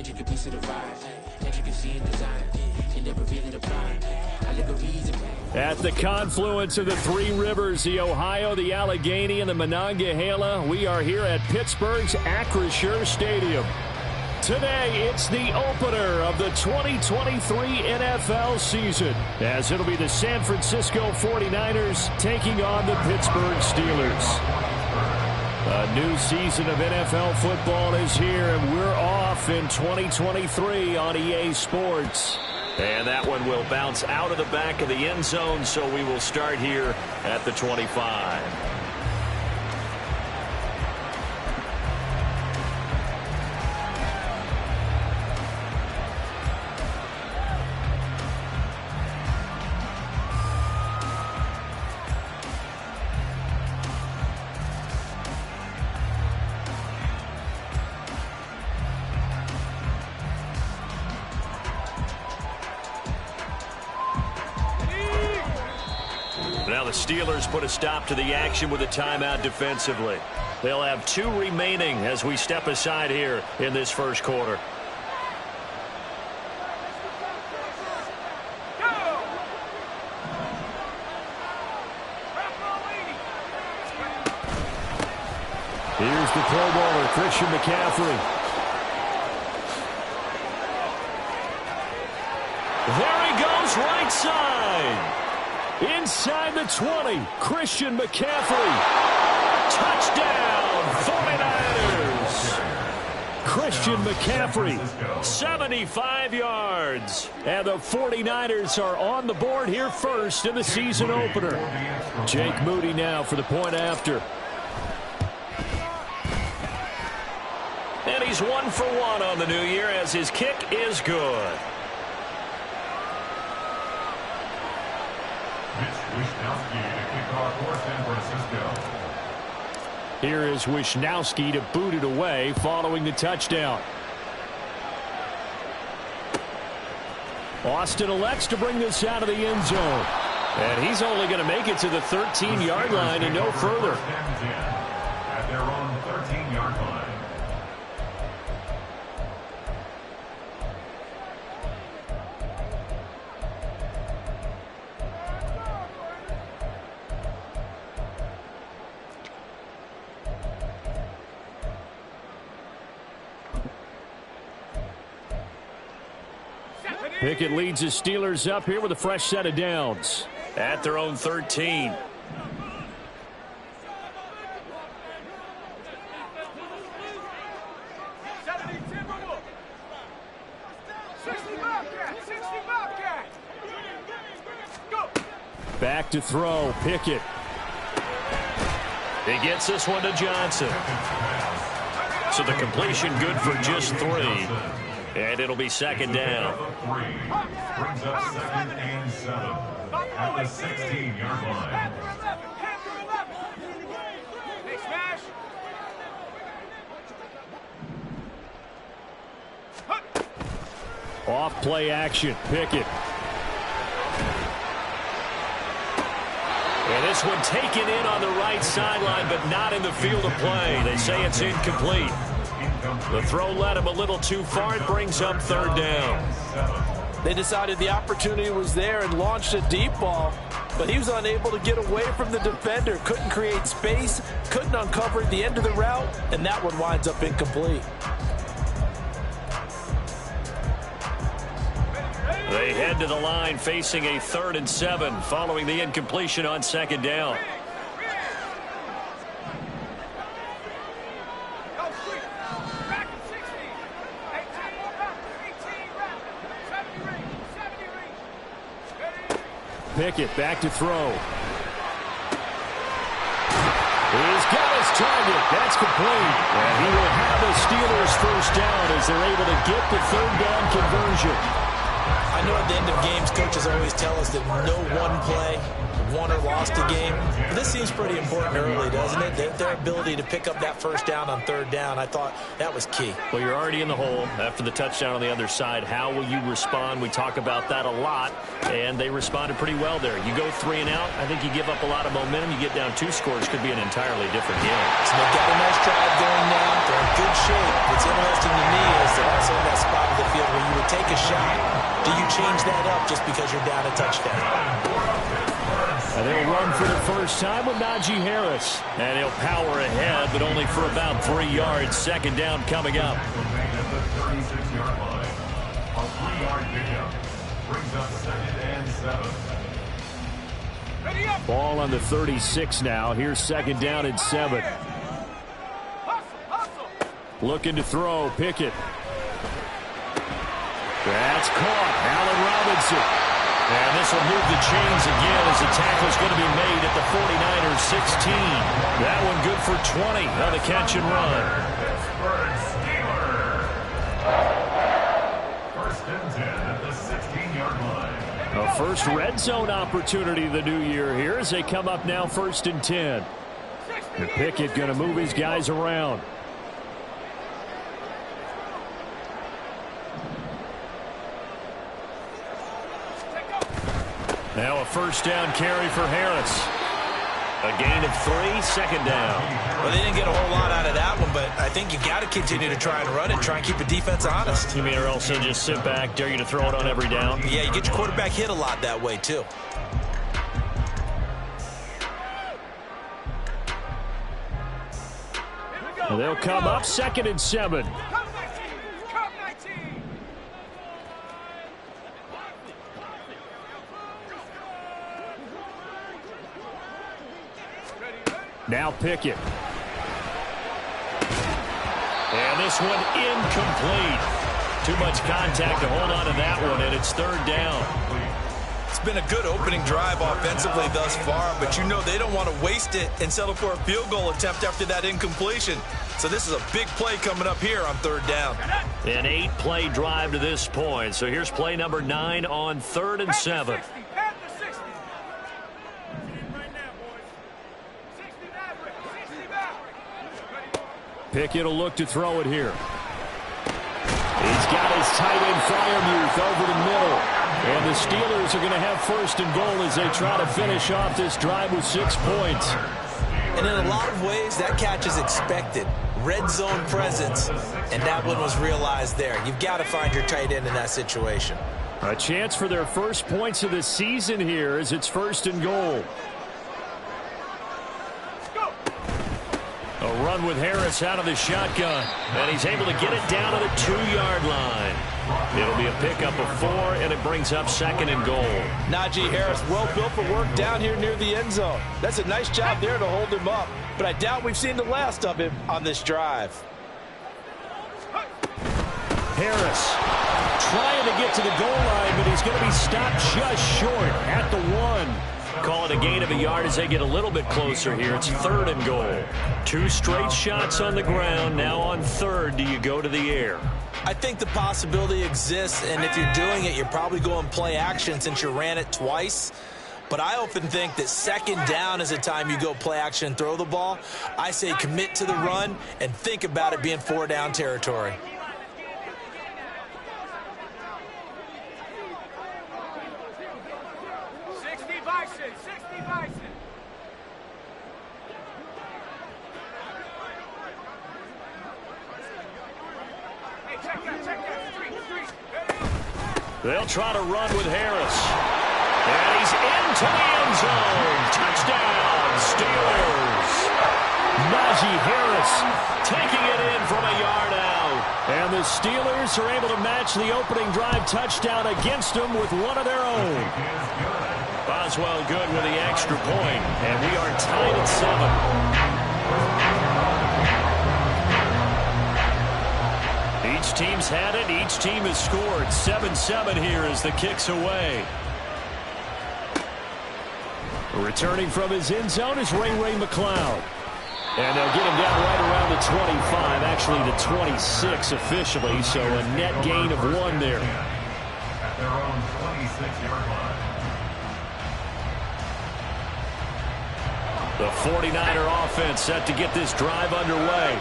intricate piece of the vibe, intricacy in design, and never really the pride. Allegories and at the confluence of the three rivers, the Ohio, the Allegheny, and the Monongahela, we are here at Pittsburgh's Acrisure Stadium. Today, it's the opener of the 2023 NFL season, as it'll be the San Francisco 49ers taking on the Pittsburgh Steelers. A new season of NFL football is here, and we're off in 2023 on EA Sports. And that one will bounce out of the back of the end zone, so we will start here at the 25. Now the Steelers put a stop to the action with a timeout defensively. They'll have 2 remaining as we step aside here in this first quarter. Here's the Pro Bowler, Christian McCaffrey. There he goes, right side. Inside the 20, Christian McCaffrey. Touchdown, 49ers. Christian McCaffrey, 75 yards. And the 49ers are on the board here first in the season opener. Jake Moody now for the point after. And he's 1 for 1 on the new year as his kick is good. Here is Wisnowski to boot it away following the touchdown. Austin elects to bring this out of the end zone. And he's only going to make it to the 13-yard line and no further. At their own 13-yard line. Pickett leads his Steelers up here with a fresh set of downs. At their own 13. Back to throw, Pickett. He gets this one to Johnson. So the completion good for just 3. And it'll be second down. Brings up 2nd and 7 at the 16-yard line. Off play action, Pickett. And this one taken in on the right sideline, but not in the field of play. They say it's incomplete. The throw led him a little too far. It brings up 3rd down. They decided the opportunity was there and launched a deep ball, but he was unable to get away from the defender. Couldn't create space, couldn't uncover the end of the route, and that one winds up incomplete. They head to the line facing a 3rd and 7 following the incompletion on 2nd down. Pickett back to throw. He's got his target. That's complete. And he will have the Steelers first down as they're able to get the 3rd down conversion. I know at the end of games, coaches always tell us that no one play won or lost a game. But this seems pretty important early, doesn't it? Their ability to pick up that first down on 3rd down, I thought that was key. Well, you're already in the hole after the touchdown on the other side. How will you respond? We talk about that a lot, and they responded pretty well there. You go 3 and out, I think you give up a lot of momentum. You get down 2 scores, could be an entirely different game. So they've got a nice drive going now. They're in good shape. What's interesting to me is they're also in that spot change that up just because you're down a touchdown. And they'll run for the first time with Najee Harris. And he'll power ahead, but only for about 3 yards. Second down coming up. At the 36-yard line. A 3-yard pickup brings up 2nd and 7. Ball on the 36 now. Here's 2nd down and 7. Looking to throw. Pickett. That's caught. Allen Robinson. And this will move the chains again as the tackle's going to be made at the 49ers 16. That one good for 20 on the catch and run. First and 10 at the 16-yard line. A first red zone opportunity the new year here as they come up now 1st and 10. And Pickett going to move his guys around. Now a first down carry for Harris. A gain of 3, 2nd down. Well, they didn't get a whole lot out of that one, but I think you got to continue to try and run it, try and keep the defense honest. You mean or else they'll just sit back, dare you to throw it on every down? Yeah, you get your quarterback hit a lot that way, too. And they'll come up 2nd and 7. Now Pickett. And this one incomplete. Too much contact to hold on to that one, and it's 3rd down. It's been a good opening drive offensively thus far, but you know they don't want to waste it and settle for a field goal attempt after that incompletion. So this is a big play coming up here on 3rd down. An 8-play drive to this point. So here's play number 9 on 3rd and 7. Pickett will look to throw it here. He's got his tight end Freiermuth over the middle. And the Steelers are going to have 1st and goal as they try to finish off this drive with 6 points. And in a lot of ways, that catch is expected. Red zone presence, and that one was realized there. You've got to find your tight end in that situation. A chance for their first points of the season here as it's 1st and goal. A run with Harris out of the shotgun. And he's able to get it down to the 2-yard line. It'll be a pickup of 4, and it brings up 2nd and goal. Najee Harris, well built for work down here near the end zone. That's a nice job there to hold him up. But I doubt we've seen the last of him on this drive. Harris trying to get to the goal line, but he's going to be stopped just short at the 1. Call it a gain of a yard as they get a little bit closer here. It's 3rd and goal. 2 straight shots on the ground. Now on 3rd, do you go to the air? I think the possibility exists, and if you're doing it, you're probably going play action since you ran it twice. But I often think that 2nd down is the time you go play action and throw the ball. I say commit to the run and think about it being 4-down territory. They'll try to run with Harris. And he's into the end zone. Touchdown, Steelers. Najee Harris Taking it in from a yard out. And the Steelers are able to match the opening drive touchdown against them with one of their own. Boswell good with the extra point. And we are tied at 7. Each team's had it. Each team has scored. 7-7 here as the kick's away. Returning from his end zone is Ray McLeod. And they'll get him down right around the 25, actually the 26 officially, so a net gain of 1 there. At their own 26-yard line. The 49er offense set to get this drive underway.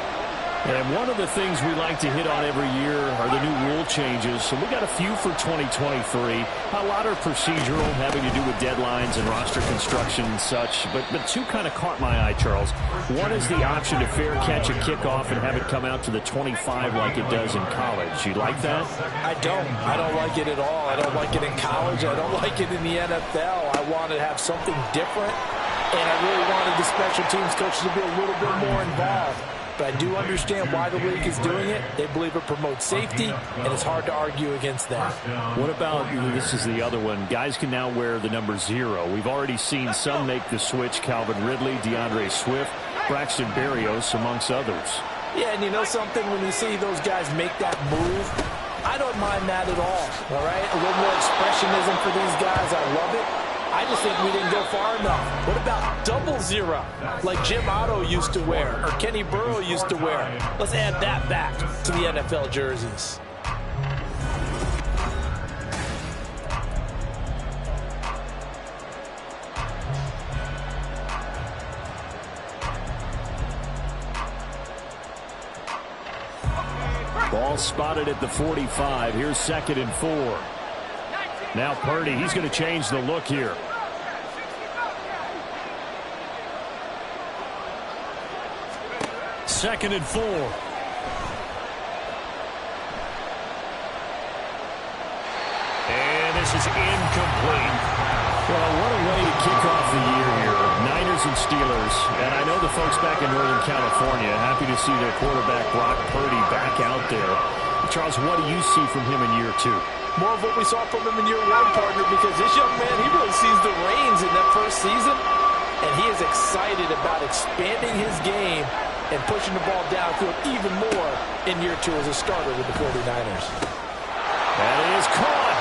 And one of the things we like to hit on every year are the new rule changes. So we got a few for 2023. A lot are procedural, having to do with deadlines and roster construction and such. But two kind of caught my eye, Charles. One is the option to fair catch a kickoff and have it come out to the 25 like it does in college. You like that? I don't. I don't like it at all. I don't like it in college. I don't like it in the NFL. I want to have something different. And I really wanted the special teams coaches to be a little bit more involved. But I do understand why the league is doing it. They believe it promotes safety, and it's hard to argue against that. What about, this is the other one, guys can now wear the number 0. We've already seen some make the switch, Calvin Ridley, DeAndre Swift, Braxton Berrios, amongst others. Yeah, and you know something? When you see those guys make that move, I don't mind that at all right? A little more expressionism for these guys. I love it. I just think we didn't go far enough. What about double 0, like Jim Otto used to wear or Kenny Burrow used to wear? Let's add that back to the NFL jerseys. Ball spotted at the 45. Here's 2nd and 4. Now Purdy, he's going to change the look here. Second and 4. And this is incomplete. Well, what a way to kick off the year here. Niners and Steelers. And I know the folks back in Northern California happy to see their quarterback Brock Purdy back out there. Charles, what do you see from him in year 2? More of what we saw from him in year 1, partner, because this young man, he really sees the reins in that first season, and he is excited about expanding his game and pushing the ball downfield even more in year 2 as a starter with the 49ers. That is caught.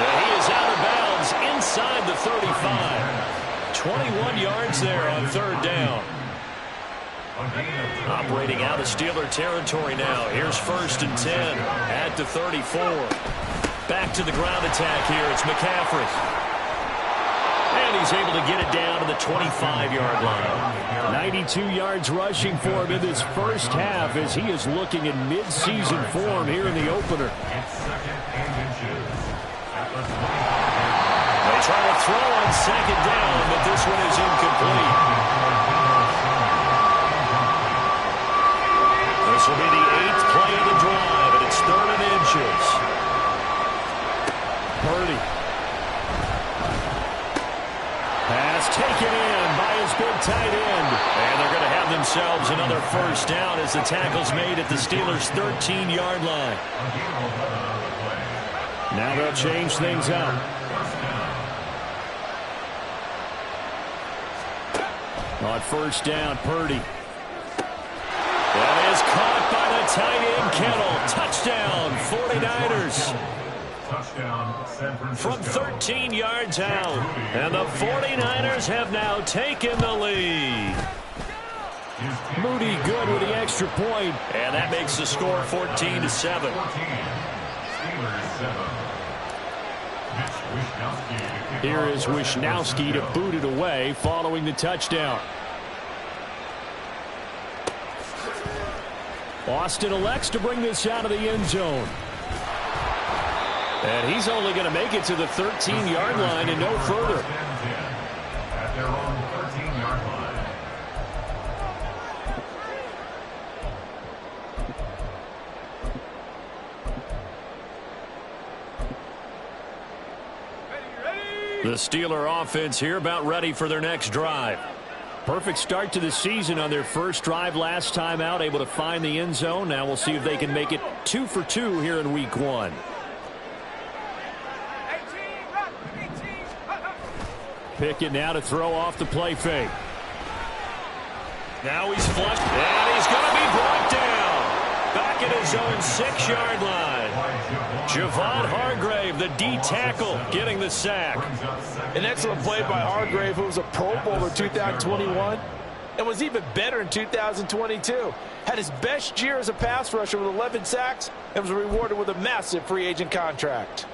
And he is out of bounds inside the 35. 21 yards there on 3rd down. Operating out of Steeler territory now. Here's 1st and 10 at the 34. Back to the ground attack here. It's McCaffrey. And he's able to get it down to the 25-yard line. 92 yards rushing for him in this first half as he is looking in mid-season form here in the opener. They try to throw on 2nd down, but this one is incomplete. This will be the 8th play of the drive, and it's 3rd and inches. Purdy. Pass taken in by his big tight end. And they're going to have themselves another 1st down as the tackle's made at the Steelers' 13-yard line. Now they'll change things up. On 1st down, Purdy. That is caught by the tight end, Kittle. Touchdown, 49ers. Touchdown, San Francisco. From 13 yards out. And the 49ers have now taken the lead. Moody good with the extra point. And that makes the score 14-7. 14. Steelers 7. Here is Wishnowski to boot it away following the touchdown. Austin elects to bring this out of the end zone. And he's only going to make it to the 13-yard line and no further. At their own 13-yard line. The Steeler offense here about ready for their next drive. Perfect start to the season on their first drive last time out, able to find the end zone. Now we'll see if they can make it 2 for 2 here in week 1. Pickett now to throw off the play fake. Now he's flushed, and he's going to be brought down. Back at his own 6-yard line. Javon Hargrave, the D tackle, getting the sack. An excellent play by Hargrave, who was a Pro Bowler 2021 and was even better in 2022. Had his best year as a pass rusher with 11 sacks and was rewarded with a massive free agent contract.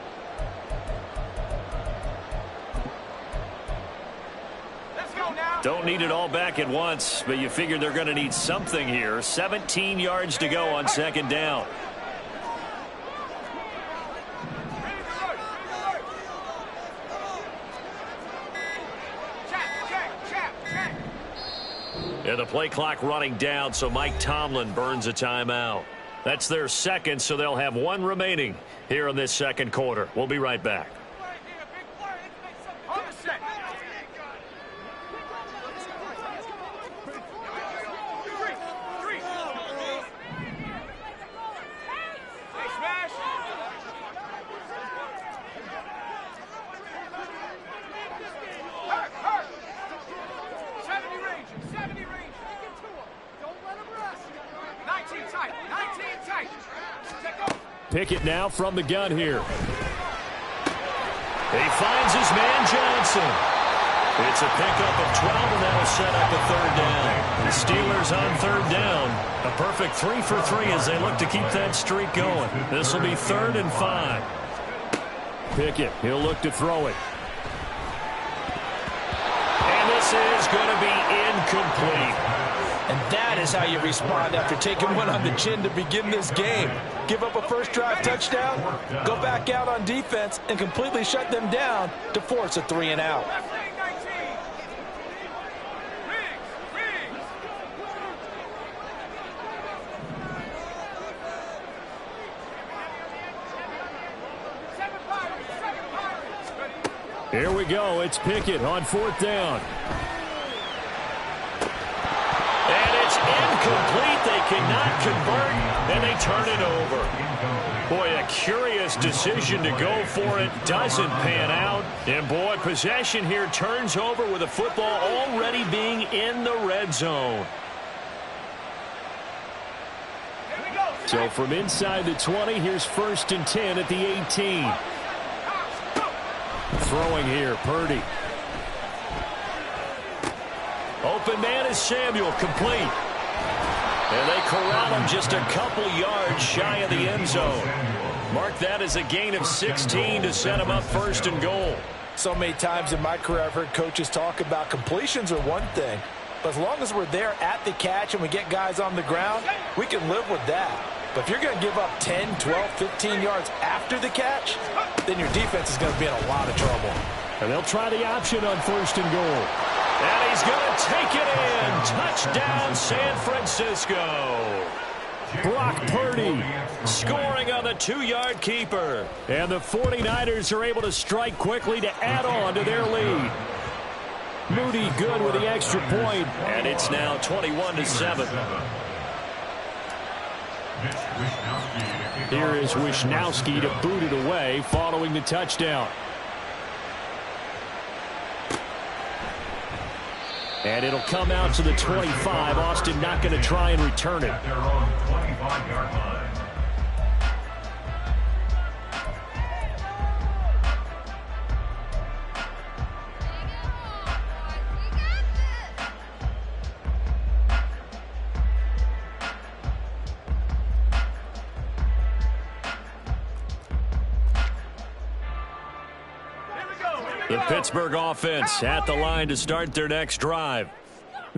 Don't need it all back at once, but you figure they're going to need something here. 17 yards to go on second down. Yeah, the play clock running down, so Mike Tomlin burns a timeout. That's their second, so they'll have one remaining here in this second quarter. We'll be right back. Pickett now from the gun here. He finds his man Johnson. It's a pickup of 12, and that'll set up a third down. The Steelers on third down. A perfect 3 for 3 as they look to keep that streak going. This will be 3rd and 5. Pickett, he'll look to throw it. And this is going to be incomplete. And that is how you respond after taking one on the chin to begin this game. Give up a first drive touchdown, go back out on defense, and completely shut them down to force a 3 and out. Here we go. It's Pickett on 4th down. Incomplete. They cannot convert, and they turn it over. Boy, a curious decision to go for it. Doesn't pan out. And, boy, possession here turns over with the football already being in the red zone. So from inside the 20, here's 1st and 10 at the 18. Throwing here, Purdy. Open man is Samuel, complete. And they corral him just a couple yards shy of the end zone. Mark that as a gain of 16 to set him up 1st and goal. So many times in my career I've heard coaches talk about completions are one thing, but as long as we're there at the catch and we get guys on the ground, we can live with that. But if you're going to give up 10, 12, 15 yards after the catch, then your defense is going to be in a lot of trouble. And they'll try the option on 1st and goal. And he's going to take it in. Touchdown, San Francisco. Brock Purdy scoring on the 2-yard keeper. And the 49ers are able to strike quickly to add on to their lead. Moody good with the extra point. And it's now 21-7. Here is Wisnowski to boot it away following the touchdown. And it'll come out to the 25. Austin not going to try and return it. At their own 25-yard line. The Pittsburgh offense at the line to start their next drive.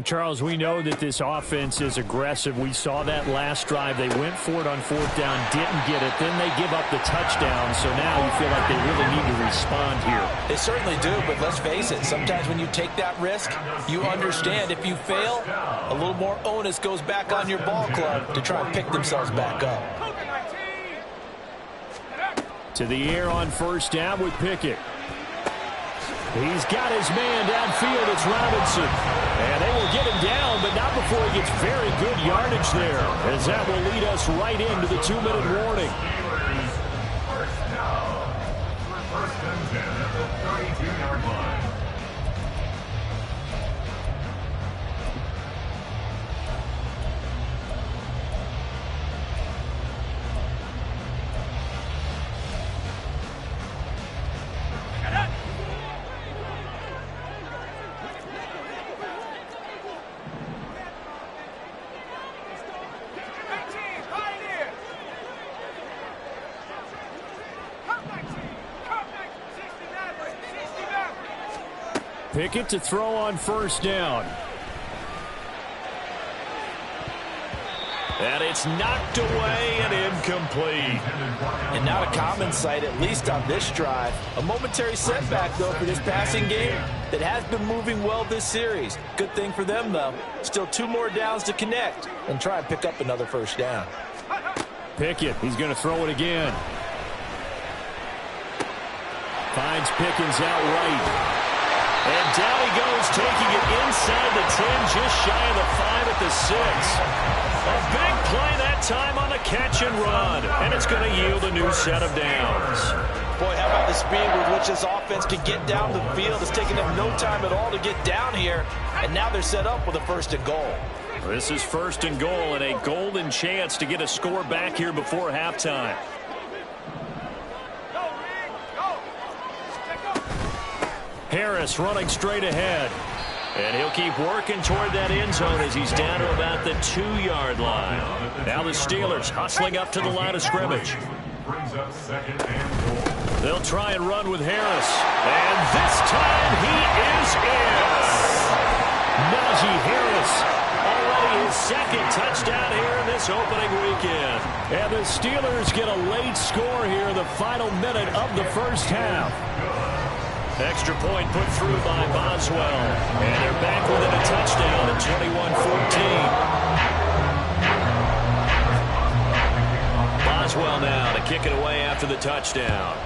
Charles, we know that this offense is aggressive. We saw that last drive. They went for it on 4th down, didn't get it. Then they give up the touchdown. So now you feel like they really need to respond here. They certainly do, but let's face it. Sometimes when you take that risk, you understand if you fail, a little more onus goes back on your ball club to try and pick themselves back up. To the air on 1st down with Pickett. He's got his man downfield. It's Robinson. And they will get him down, but not before he gets very good yardage there, as that will lead us right into the 2-minute warning. First down. 1st and 10 at the 32-yard line. Pickett to throw on first down. And it's knocked away and incomplete. And not a common sight, at least on this drive. A momentary setback, though, for this passing game that has been moving well this series. Good thing for them, though. Still 2 more downs to connect and try and pick up another first down. Pickett, he's going to throw it again. Finds Pickens out right. And down he goes, taking it inside the 10, just shy of the 5 at the 6. A big play that time on the catch and run, and it's going to yield a new set of downs. Boy, how about the speed with which this offense can get down the field? It's taken them no time at all to get down here, and now they're set up with a 1st and goal. This is 1st and goal and a golden chance to get a score back here before halftime. Harris running straight ahead. And he'll keep working toward that end zone as he's down to about the 2-yard line. Now the Steelers hustling up to the line of scrimmage. They'll try and run with Harris. And this time he is in. Najee Harris, already his 2nd touchdown here in this opening weekend. And the Steelers get a late score here in the final minute of the first half. Extra point put through by Boswell. And they're back within a touchdown at 21-14. Boswell now to kick it away after the touchdown.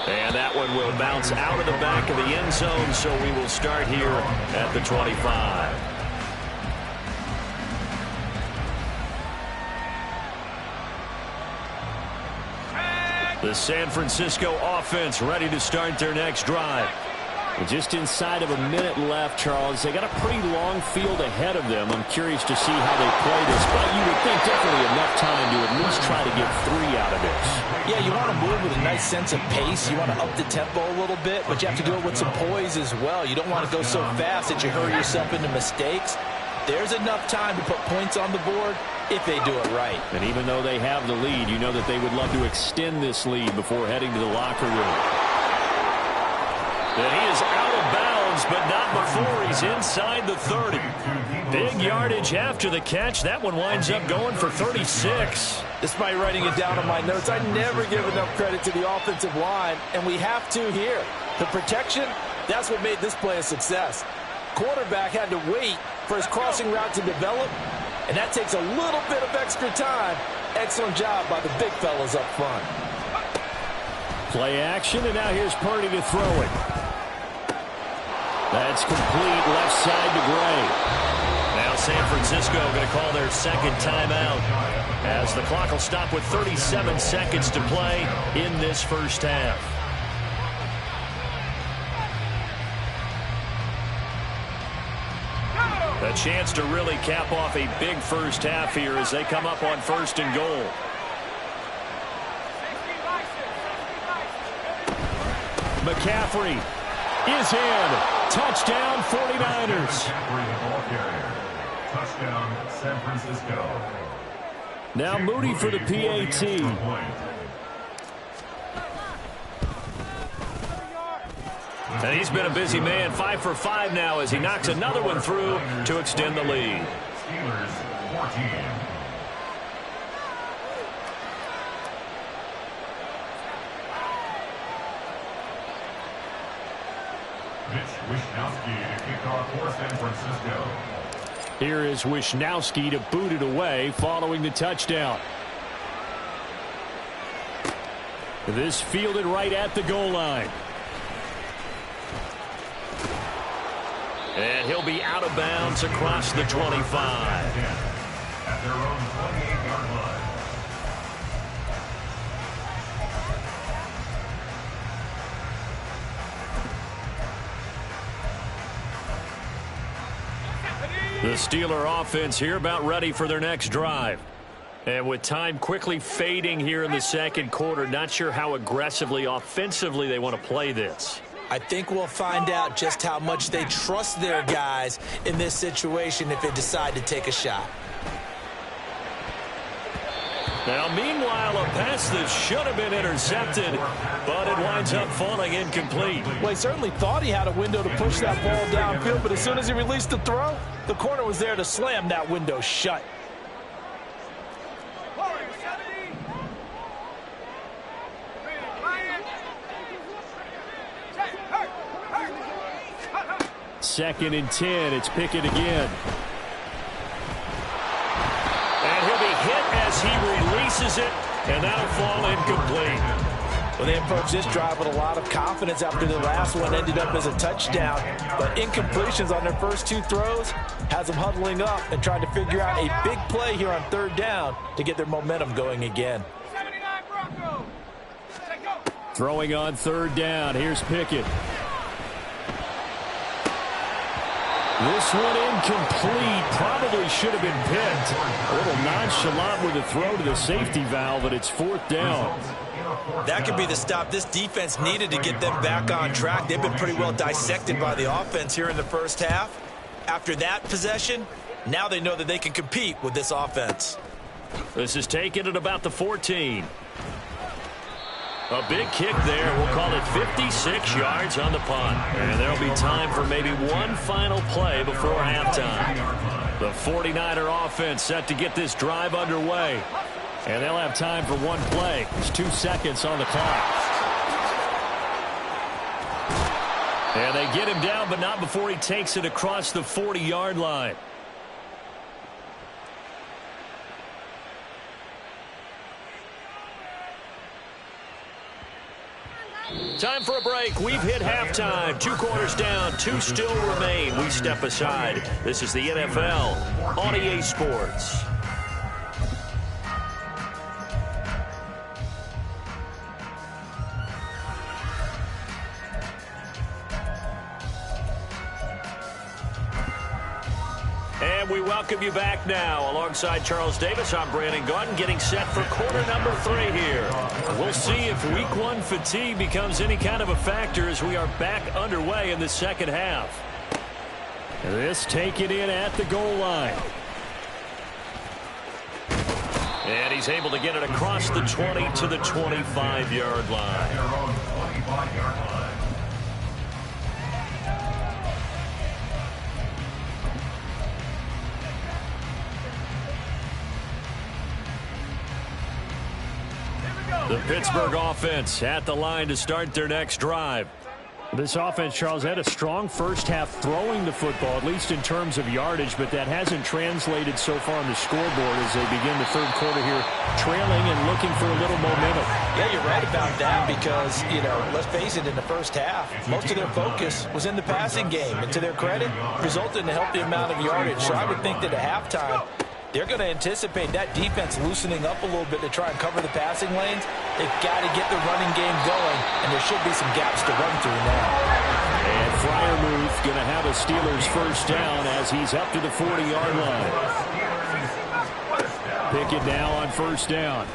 And that one will bounce out of the back of the end zone, so we will start here at the 25. The San Francisco offense ready to start their next drive. Just inside of a minute left, Charles. They got a pretty long field ahead of them. I'm curious to see how they play this, but you would think definitely enough time to at least try to get 3 out of this. Yeah, you want to move with a nice sense of pace. You want to up the tempo a little bit, but you have to do it with some poise as well. You don't want to go so fast that you hurry yourself into mistakes. There's enough time to put points on the board if they do it right. And even though they have the lead, you know that they would love to extend this lead before heading to the locker room. And he is out of bounds, but not before he's inside the 30. Big yardage after the catch. That one winds up going for 36. Despite writing it down on my notes, I never give enough credit to the offensive line, and we have to here. The protection, that's what made this play a success. Quarterback had to wait for his crossing route to develop, and that takes a little bit of extra time. Excellent job by the big fellas up front. Play action, and now here's Purdy to throw it. That's complete left side to Gray. Now San Francisco going to call their 2nd timeout as the clock will stop with 37 seconds to play in this first half. A chance to really cap off a big first half here as they come up on 1st and goal. McCaffrey is in. Touchdown, 49ers. Touchdown, San Francisco. Now Moody for the PAT. And he's been a busy man, 5 for 5 now as he knocks another one through to extend the lead. Steelers 14. Mitch Wishnowsky to kick off for San Francisco. Here is Wishnowsky to boot it away following the touchdown. This fielded right at the goal line. And he'll be out of bounds across the 25. At their own 28-yard line. The Steeler offense here about ready for their next drive. And with time quickly fading here in the 2nd quarter, not sure how aggressively, offensively they want to play this. I think we'll find out just how much they trust their guys in this situation if they decide to take a shot. Now, meanwhile, a pass that should have been intercepted, but it winds up falling incomplete. Well, he certainly thought he had a window to push that ball downfield, but as soon as he released the throw, the corner was there to slam that window shut. Second and 10. It's Pickett again. And he'll be hit as he releases it, and that'll fall incomplete. Well, they approached this drive with a lot of confidence after the last one ended up as a touchdown. But incompletions on their first two throws has them huddling up and trying to figure out a big play here on third down to get their momentum going again. Throwing on third down. Here's Pickett. This one incomplete. Probably should have been picked. A little nonchalant with a throw to the safety valve, but it's fourth down. That could be the stop this defense needed to get them back on track. They've been pretty well dissected by the offense here in the first half. After that possession, now they know that they can compete with this offense. This is taken at about the 14. A big kick there. We'll call it 56 yards on the punt. And there'll be time for maybe one final play before halftime. The 49er offense set to get this drive underway. And they'll have time for one play. There's 2 seconds on the clock. And they get him down, but not before he takes it across the 40-yard line. Time for a break. We've hit halftime. 2 quarters down. 2 still remain. We step aside. This is the NFL on EA Sports. And we welcome you back now. Alongside Charles Davis, I'm Brandon Gaudin, getting set for quarter number 3 here. We'll see if week 1 fatigue becomes any kind of a factor as we are back underway in the second half. This taken in at the goal line. And he's able to get it across the 20 to the 25-yard line. Their own 25-yard line. The Pittsburgh offense at the line to start their next drive. This offense, Charles, had a strong first half throwing the football, at least in terms of yardage, but that hasn't translated so far on the scoreboard as they begin the third quarter here, trailing and looking for a little momentum. Yeah, you're right about that because, let's face it, in the first half, most of their focus was in the passing game. And to their credit, resulted in a healthy amount of yardage. So I would think that at halftime, they're going to anticipate that defense loosening up a little bit to try and cover the passing lanes. They've got to get the running game going, and there should be some gaps to run through now. And Freiermuth going to have a Steelers first down as he's up to the 40-yard line. Pickett now on first down.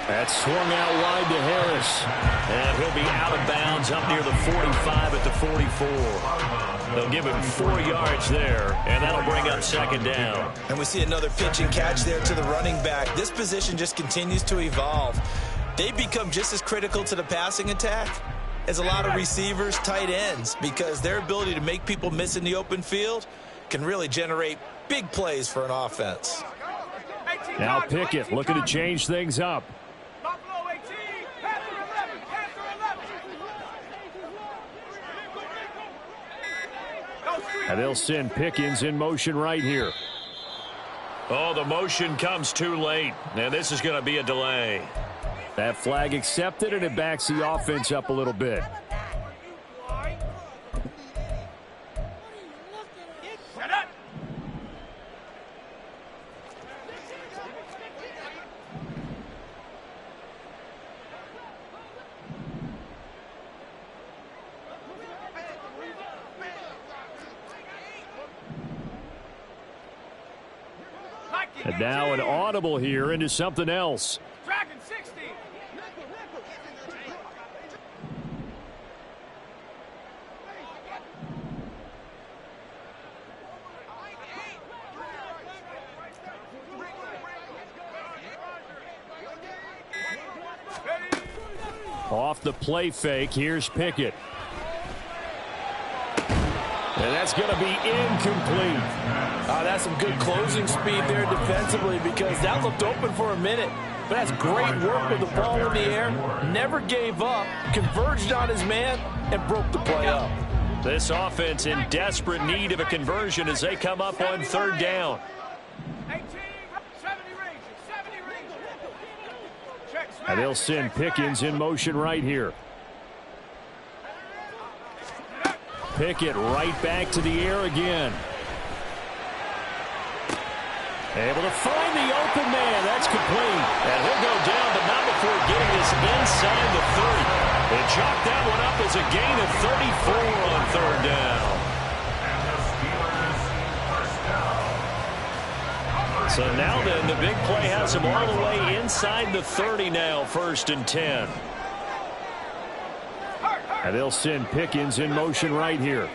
That's swung out wide to Harris. And he'll be out of bounds up near the 45 at the 44. They'll give him 4 yards there, and that'll bring up second down. And we see another pitch and catch there to the running back. This position just continues to evolve. They become just as critical to the passing attack as a lot of receivers, tight ends, because their ability to make people miss in the open field can really generate big plays for an offense. Now Pickett looking to change things up. And they'll send Pickens in motion right here. Oh, the motion comes too late. And this is going to be a delay. That flag accepted, and it backs the offense up a little bit. And now an audible here into something else. Dragon 60. Off the play fake, here's Pickett. And that's going to be incomplete. That's some good closing speed there defensively because that looked open for a minute. But that's great work with the ball in the air. Never gave up, converged on his man, and broke the play up. This offense in desperate need of a conversion as they come up on third down. And they'll send Pickens in motion right here. Pickett right back to the air again. Able to find the open man. That's complete. And he'll go down, but not before getting this inside the 30. They chalk that one up as a gain of 34 on third down. So now then, the big play has him all the way inside the 30 now, 1st and 10. And they'll send Pickens in motion right here.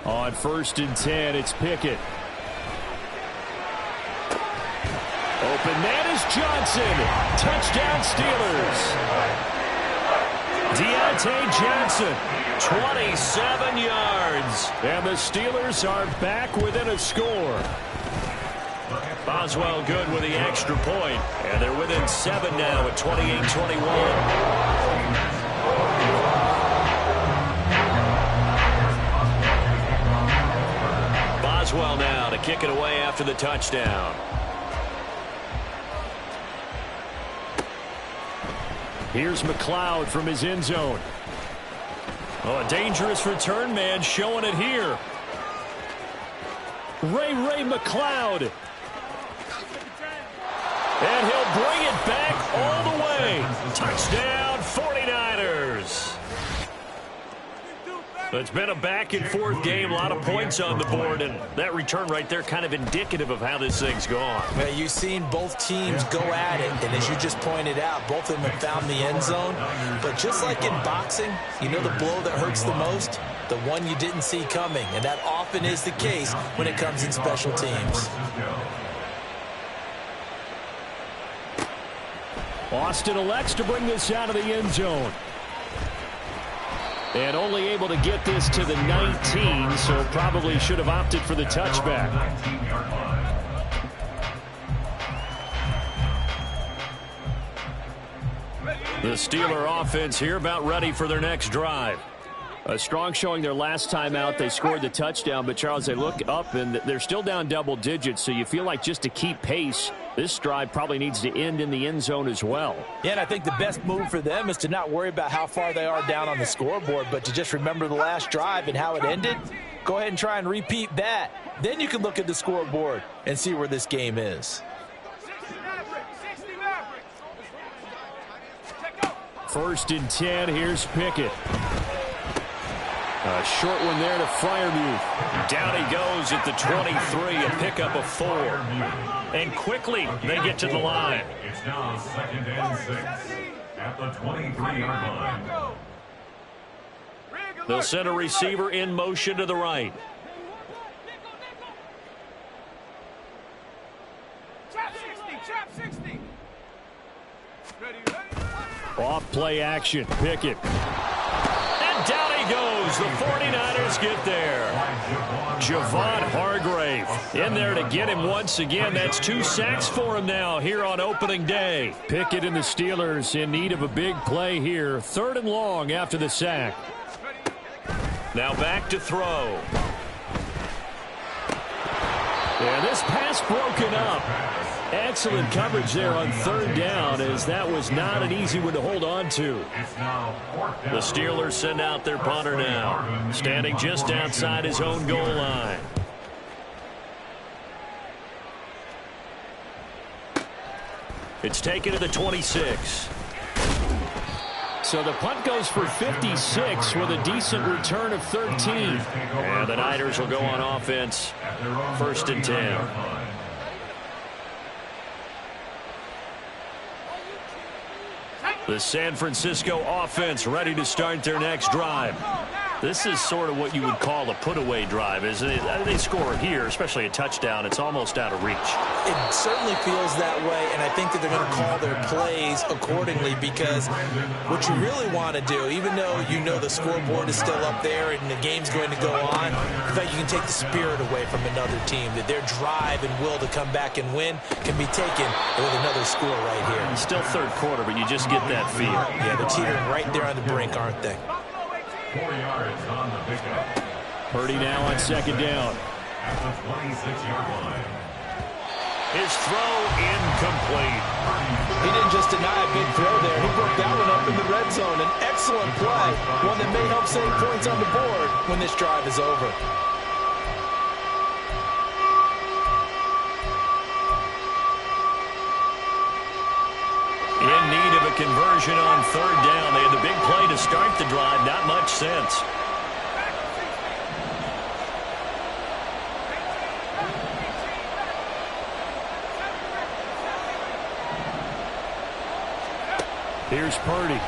On 1st and 10, it's Pickett. Open man is Johnson. Touchdown Steelers. Deontay Johnson, 27 yards. And the Steelers are back within a score. Boswell good with the extra point, and they're within 7 now at 28-21. Boswell now to kick it away after the touchdown. Here's McLeod from his end zone. Oh, a dangerous return man showing it here. Ray McLeod. And he'll bring it back all the way. Touchdown 49ers. It's been a back-and-forth game, a lot of points on the board, and that return right there kind of indicative of how this thing's gone. Well, you've seen both teams go at it, and as you just pointed out, both of them have found the end zone. But just like in boxing, you know the blow that hurts the most? The one you didn't see coming, and that often is the case when it comes in special teams. Austin elects to bring this out of the end zone. And only able to get this to the 19, so probably should have opted for the touchback. The Steeler offense here about ready for their next drive. A strong showing their last time out. They scored the touchdown, but, Charles, they look up, and they're still down double digits, so you feel like just to keep pace, this drive probably needs to end in the end zone as well. Yeah, and I think the best move for them is to not worry about how far they are down on the scoreboard, but to just remember the last drive and how it ended. Go ahead and try and repeat that. Then you can look at the scoreboard and see where this game is. 1st and 10, here's Pickett. A short one there to Freiermuth. Down he goes at the 23, a pickup of 4. And quickly they get to the line. It's now 2nd and 6 at the 23-yard line. They'll send a receiver in motion to the right. Off play action, Pickett. And down he goes. The 49ers get there. Javon Hargrave in there to get him once again. That's 2 sacks for him now here on opening day. Pickett and the Steelers in need of a big play here. 3rd and long after the sack. Now back to throw. Yeah, this pass broken up. Excellent coverage there on 3rd down, as that was not an easy one to hold on to. The Steelers send out their punter now, standing just outside his own goal line. It's taken to the 26. So the punt goes for 56 with a decent return of 13. And the Niners will go on offense, 1st and 10. The San Francisco offense ready to start their next drive. This is sort of what you would call a put-away drive. As they score here, especially a touchdown, it's almost out of reach. It certainly feels that way, and I think that they're going to call their plays accordingly, because what you really want to do, even though you know the scoreboard is still up there and the game's going to go on, in fact, you can take the spirit away from another team, that their drive and will to come back and win can be taken with another score right here. It's still third quarter, but you just get that feel. Yeah, they're teetering right there on the brink, aren't they? 4 yards on the pickup. Purdy now on second down. At the 26-yard line. His throw incomplete. He didn't just deny a big throw there. He broke that one up in the red zone. An excellent play, one that may help save points on the board when this drive is over. In need of a conversion on third down. They had the big play to start the drive. Not much sense. Here's Purdy.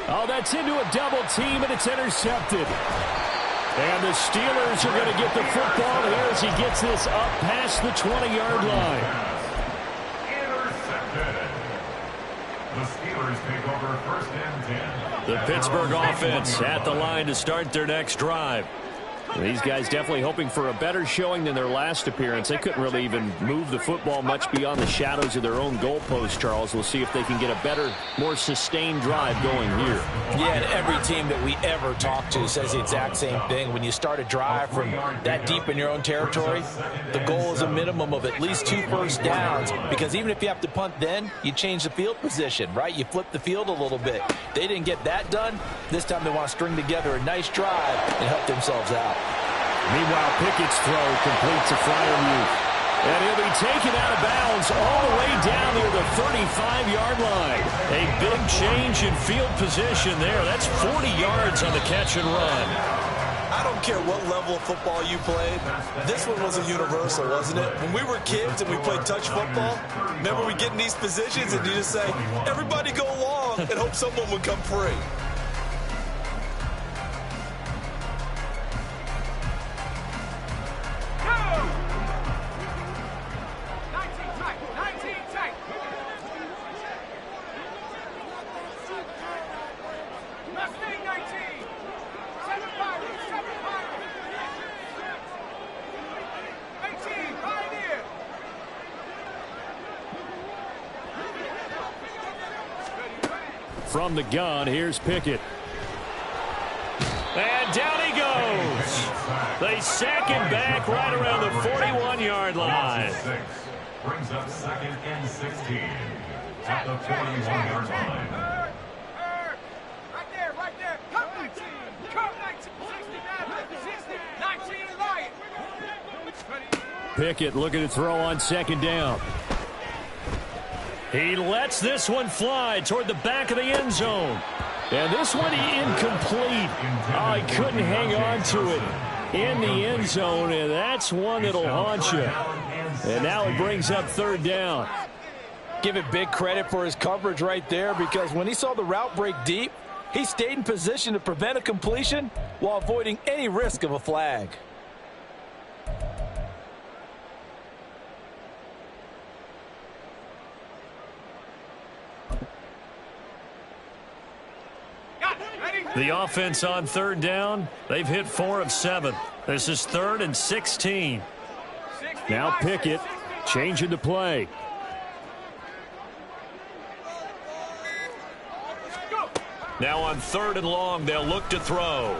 Oh, that's into a double team, and it's intercepted. And the Steelers are going to get the football here as he gets this up past the 20-yard line. The Steelers take over first and 10. The Pittsburgh offense at the line to start their next drive. These guys definitely hoping for a better showing than their last appearance. They couldn't really even move the football much beyond the shadows of their own goalpost, Charles. We'll see if they can get a better, more sustained drive going here. Yeah, and every team that we ever talk to says the exact same thing. When you start a drive from that deep in your own territory, the goal is a minimum of at least 2 first downs, because even if you have to punt then, you change the field position, right? You flip the field a little bit. They didn't get that done. This time they want to string together a nice drive and help themselves out. Meanwhile, Pickett's throw completes a Freiermuth. And he'll be taken out of bounds all the way down near the 35-yard line. A big change in field position there. That's 40 yards on the catch and run. I don't care what level of football you played. This one was a universal, wasn't it? When we were kids and we played touch football, remember we get in these positions and you just say, everybody go long, and hope someone would come free. From the gun, here's Pickett. And down he goes. They sack him back right around the 41-yard line. Brings up second and 16 at the 41-yard line. Right there. Come 19. Come 19. 19 Lion. Pickett looking to throw on second down. He lets this one fly toward the back of the end zone. And this one incomplete. Oh, he couldn't hang on to it in the end zone, and that's one that'll haunt you. And now it brings up third down. Give it big credit for his coverage right there, because when he saw the route break deep, he stayed in position to prevent a completion while avoiding any risk of a flag. The offense on third down, they've hit 4 of 7. This is 3rd and 16. Now Pickett changing the play. Now on 3rd and long, they'll look to throw.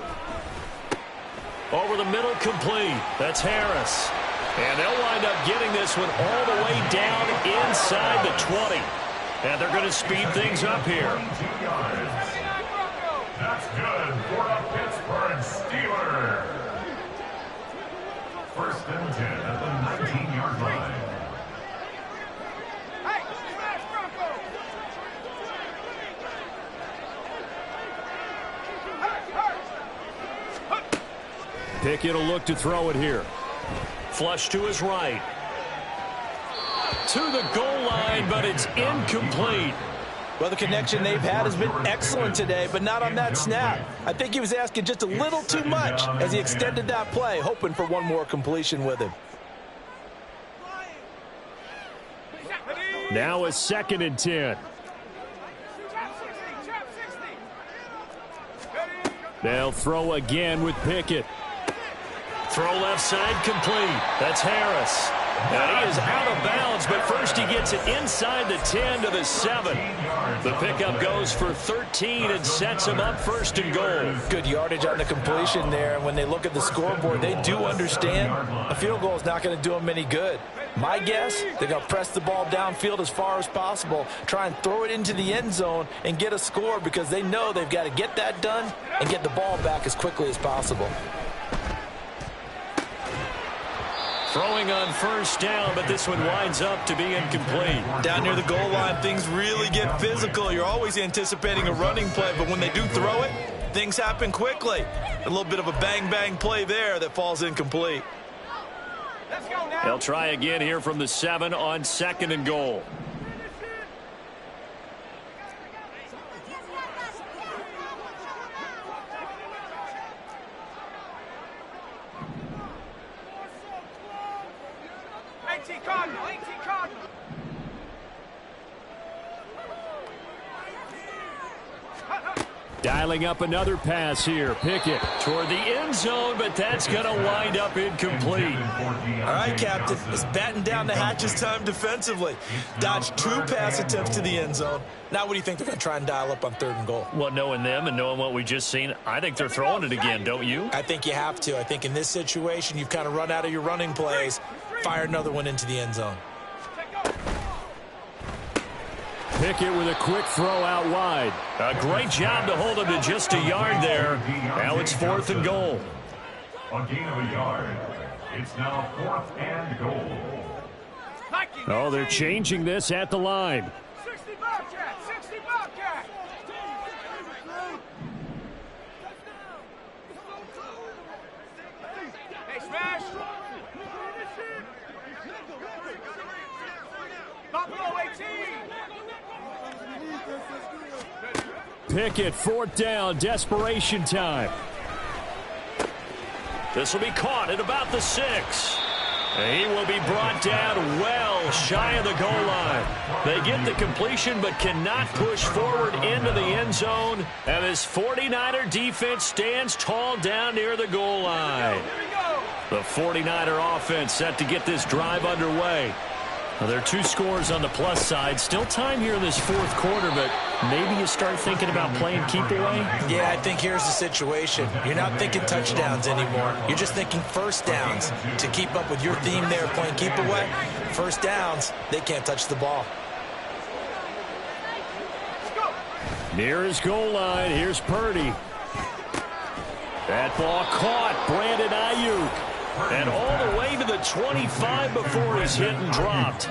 Over the middle, complete. That's Harris. And they'll wind up getting this one all the way down inside the 20. And they're going to speed things up here. That's good for the Pittsburgh Steelers. First and 10 at the 19-yard line. Hey, smash Bronco. Pickett will look to throw it here. Flush to his right. To the goal line, but it's incomplete. Well, the connection they've had has been excellent today, but not on that snap. I think he was asking just a little too much as he extended that play, hoping for one more completion with him. Now a 2nd and 10. They'll throw again with Pickett. Throw left side complete. That's Harris. And he is out of bounds, but first he gets it inside the 10 to the 7. The pickup goes for 13 and sets him up 1st and goal. Good yardage on the completion there. And when they look at the scoreboard, they do understand a field goal is not going to do them any good. My guess, they're going to press the ball downfield as far as possible, try and throw it into the end zone and get a score because they know they've got to get that done and get the ball back as quickly as possible. Throwing on 1st down, but this one winds up to be incomplete. Down near the goal line, things really get physical. You're always anticipating a running play, but when they do throw it, things happen quickly. A little bit of a bang-bang play there that falls incomplete. Let's go now. They'll try again here from the 7 on 2nd and goal. Dialing up another pass here. Pickett Toward the end zone, but that's going to wind up incomplete. All right, Captain. It's batten down the hatches time defensively. Dodged 2 pass attempts to the end zone. Now what do you think they're going to try and dial up on 3rd and goal? Well, knowing them and knowing what we just seen, I think they're throwing it again, don't you? I think you have to. I think in this situation, you've kind of run out of your running plays. Fire another one into the end zone. Pickett with a quick throw out wide. A great job to hold him to just a yard there. Now it's 4th and goal. A gain of a yard. It's now 4th and goal. Oh, they're changing this at the line. 60 Bobcat, 60 Bobcat. Hey, smash. Buffalo 18. Pickett, 4th down, desperation time. This will be caught at about the 6. He will be brought down well shy of the goal line. They get the completion but cannot push forward into the end zone. And this 49er defense stands tall down near the goal line. The 49er offense set to get this drive underway. Well, there are 2 scores on the plus side. Still time here in this 4th quarter, but maybe you start thinking about playing keep away? Yeah, I think here's the situation. You're not thinking touchdowns anymore. You're just thinking 1st downs. To keep up with your theme there, playing keep away, 1st downs, they can't touch the ball. Near his goal line, here's Purdy. That ball caught. Brandon Ayuk. And all the way to the 25 before he's hit and dropped.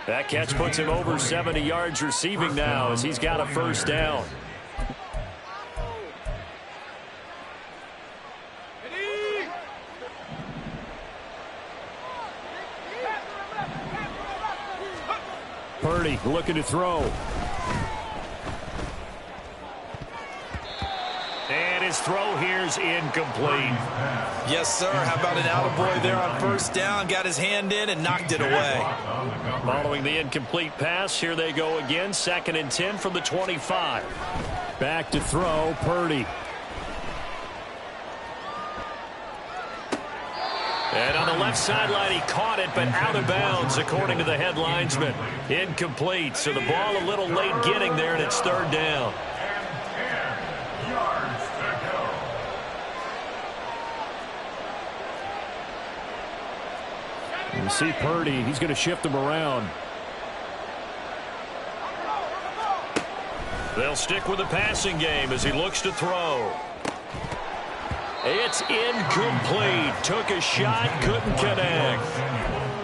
That catch puts him over 70 yards receiving now as he's got a 1st down. Purdy looking to throw. And his throw here's incomplete. Yes, sir. How about an attaboy there on 1st down? Got his hand in and knocked it away. Following the incomplete pass, here they go again. 2nd and 10 from the 25. Back to throw, Purdy. And on the left sideline, he caught it, but out of bounds, according to the head linesman. Incomplete, so the ball a little late getting there, and it's 3rd down. You see Purdy, he's going to shift him around. They'll stick with the passing game as he looks to throw. It's incomplete. Took a shot, couldn't connect.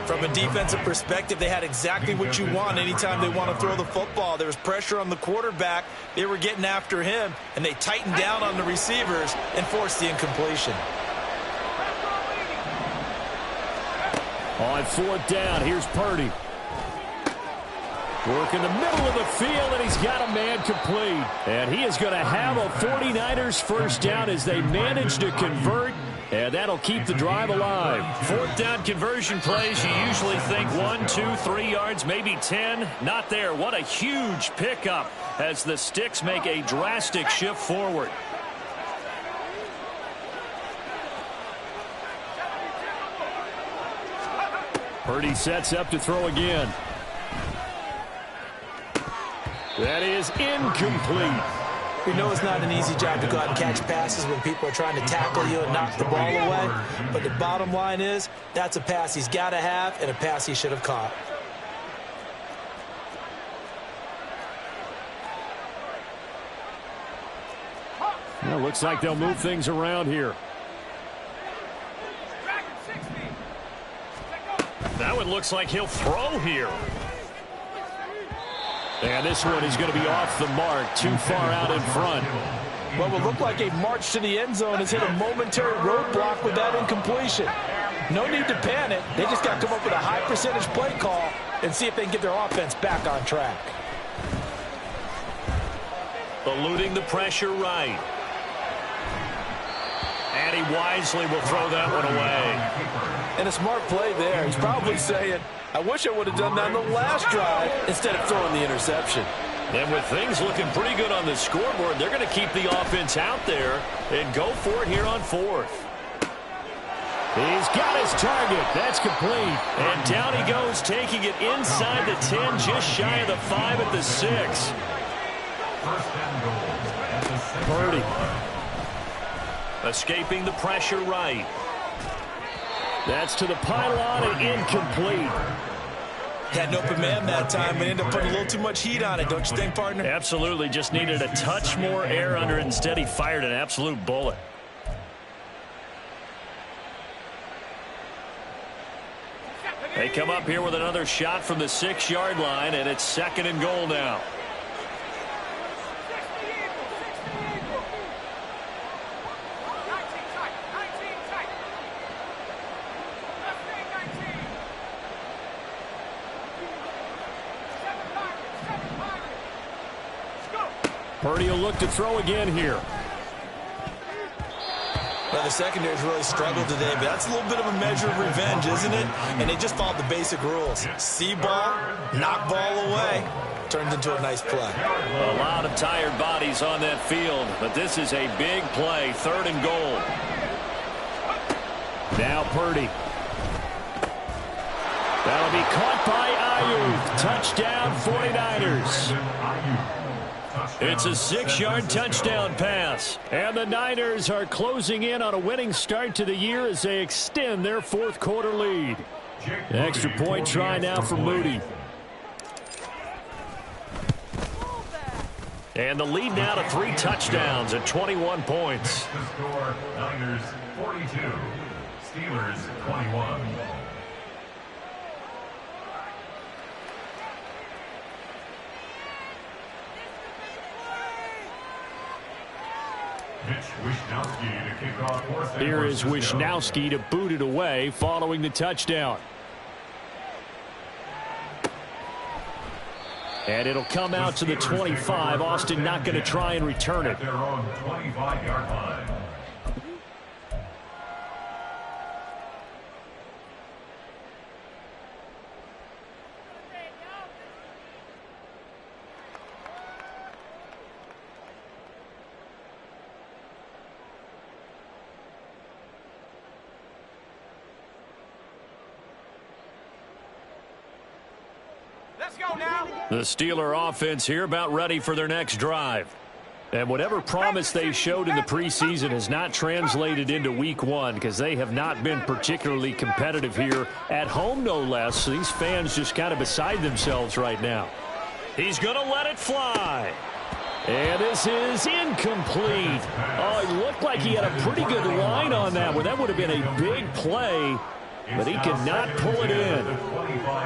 From a defensive perspective, they had exactly what you want anytime they want to throw the football. There was pressure on the quarterback. They were getting after him, and they tightened down on the receivers and forced the incompletion. On 4th down, here's Purdy. Work in the middle of the field, and he's got a man complete. And he is going to have a 49ers first down as they manage to convert, and that'll keep the drive alive. Fourth down conversion plays, you usually think 1, 2, 3 yards, maybe 10. Not there. What a huge pickup as the sticks make a drastic shift forward. Purdy sets up to throw again. That is incomplete. We know it's not an easy job to go out and catch passes when people are trying to tackle you and knock the ball away. But the bottom line is, that's a pass he's got to have and a pass he should have caught. Well, looks like they'll move things around here. That one looks like he'll throw here. And this one is going to be off the mark, too far out in front. What would look like a march to the end zone has hit a momentary roadblock with that incompletion. No need to panic. They just got to come up with a high percentage play call and see if they can get their offense back on track. Eluding the pressure right. And he wisely will throw that one away. And a smart play there. He's probably saying, I wish I would have done that on the last drive instead of throwing the interception. And with things looking pretty good on the scoreboard, they're going to keep the offense out there and go for it here on fourth. He's got his target. That's complete. And down he goes, taking it inside the 10, just shy of the 5 at the 6. First and goal at the 6. Purdy. Escaping the pressure right. That's to the pylon and incomplete. Had an open man that time, but ended up putting a little too much heat on it, don't you think, partner? Absolutely. Just needed a touch more air under it. Instead, he fired an absolute bullet. They come up here with another shot from the 6-yard line, and it's second and goal now. Purdy will look to throw again here. Well, the secondary's really struggled today, but that's a little bit of a measure of revenge, isn't it? And they just followed the basic rules. See ball, knock ball away. Turns into a nice play. A lot of tired bodies on that field, but this is a big play, third and goal. Now Purdy. That'll be caught by Ayuk. Touchdown 49ers. It's a 6-yard touchdown pass. And the Niners are closing in on a winning start to the year as they extend their fourth quarter lead. Extra point try now for Moody. And the lead now to 3 touchdowns at 21 points. The score, Niners 42, Steelers 21. Here is Wishnowski to boot it away following the touchdown. And it'll come out to the 25. Austin not going to try and return it. Their own 25-yard line. Let's go now. The Steeler offense here about ready for their next drive. And whatever promise they showed in the preseason has not translated into week one because they have not been particularly competitive here at home, no less. These fans just kind of beside themselves right now. He's going to let it fly. And this is incomplete. Oh, it looked like he had a pretty good line on that one. That would have been a big play. but he could not pull it in.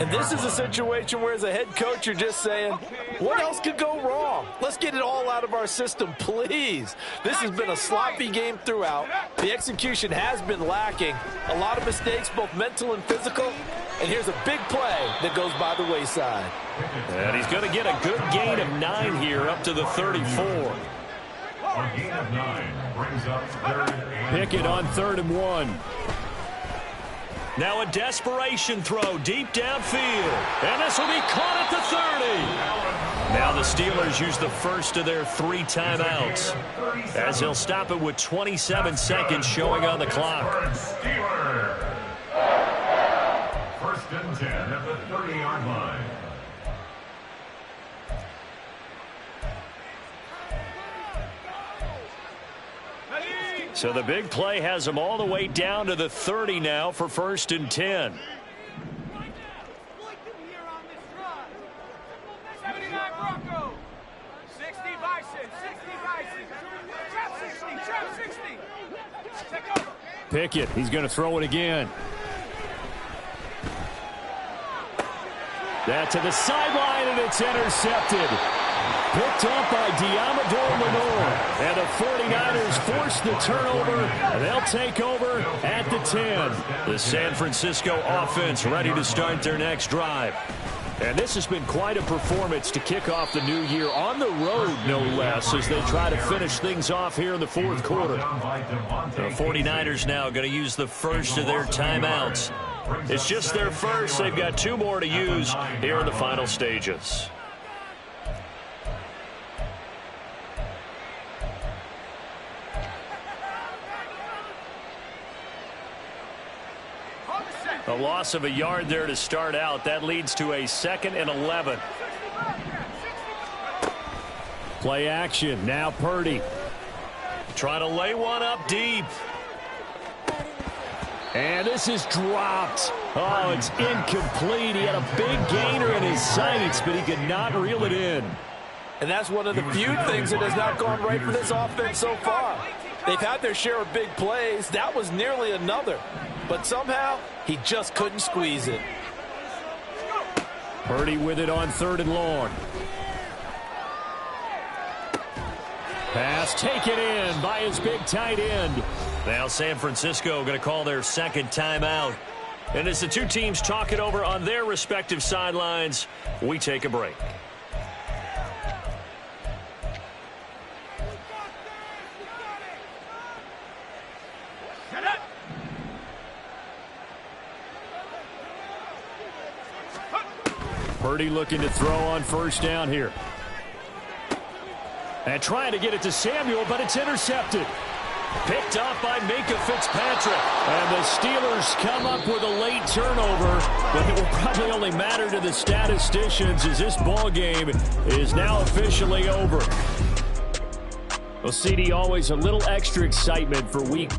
And this is a situation where as a head coach you're just saying, what else could go wrong? Let's get it all out of our system, please. This has been a sloppy game throughout. The execution has been lacking. A lot of mistakes, both mental and physical. And here's a big play that goes by the wayside. And he's going to get a good gain of 9 here up to the 34. A gain of 9 brings up 3rd and Pickett on 3rd and 1. Now a desperation throw deep downfield. And this will be caught at the 30. Now the Steelers use the first of their 3 timeouts, as they'll stop it with 27 seconds showing on the clock. First and 10 at the 30-yard line. So the big play has them all the way down to the 30 now for 1st and 10. 79 Bronco. 60 Bison. 60 Bison. Trap 60. Trap 60. Take over. Pickett, he's going to throw it again. That to the sideline, and it's intercepted. Picked up by Diamador Lenore. And the 49ers force the turnover, and they'll take over at the 10. The San Francisco offense ready to start their next drive. And this has been quite a performance to kick off the new year on the road, no less, as they try to finish things off here in the 4th quarter. The 49ers now going to use the first of their timeouts. It's just their first. They've got 2 more to use here in the final stages. A loss of a yard there to start out. That leads to a 2nd and 11. Play action. Now Purdy. Trying to lay one up deep. And this is dropped. Oh, it's incomplete. He had a big gainer in his sights, but he could not reel it in. And that's one of the few things that has not gone right for this offense so far. They've had their share of big plays. That was nearly another. But somehow, he just couldn't squeeze it. Purdy with it on 3rd and long. Pass taken in by his big tight end. Now San Francisco going to call their 2nd timeout. And as the 2 teams talk it over on their respective sidelines, we take a break. Purdy looking to throw on 1st down here. And trying to get it to Samuel, but it's intercepted. Picked up by Minka Fitzpatrick. And the Steelers come up with a late turnover, but it will probably only matter to the statisticians as this ball game is now officially over. Well, CD, always a little extra excitement for week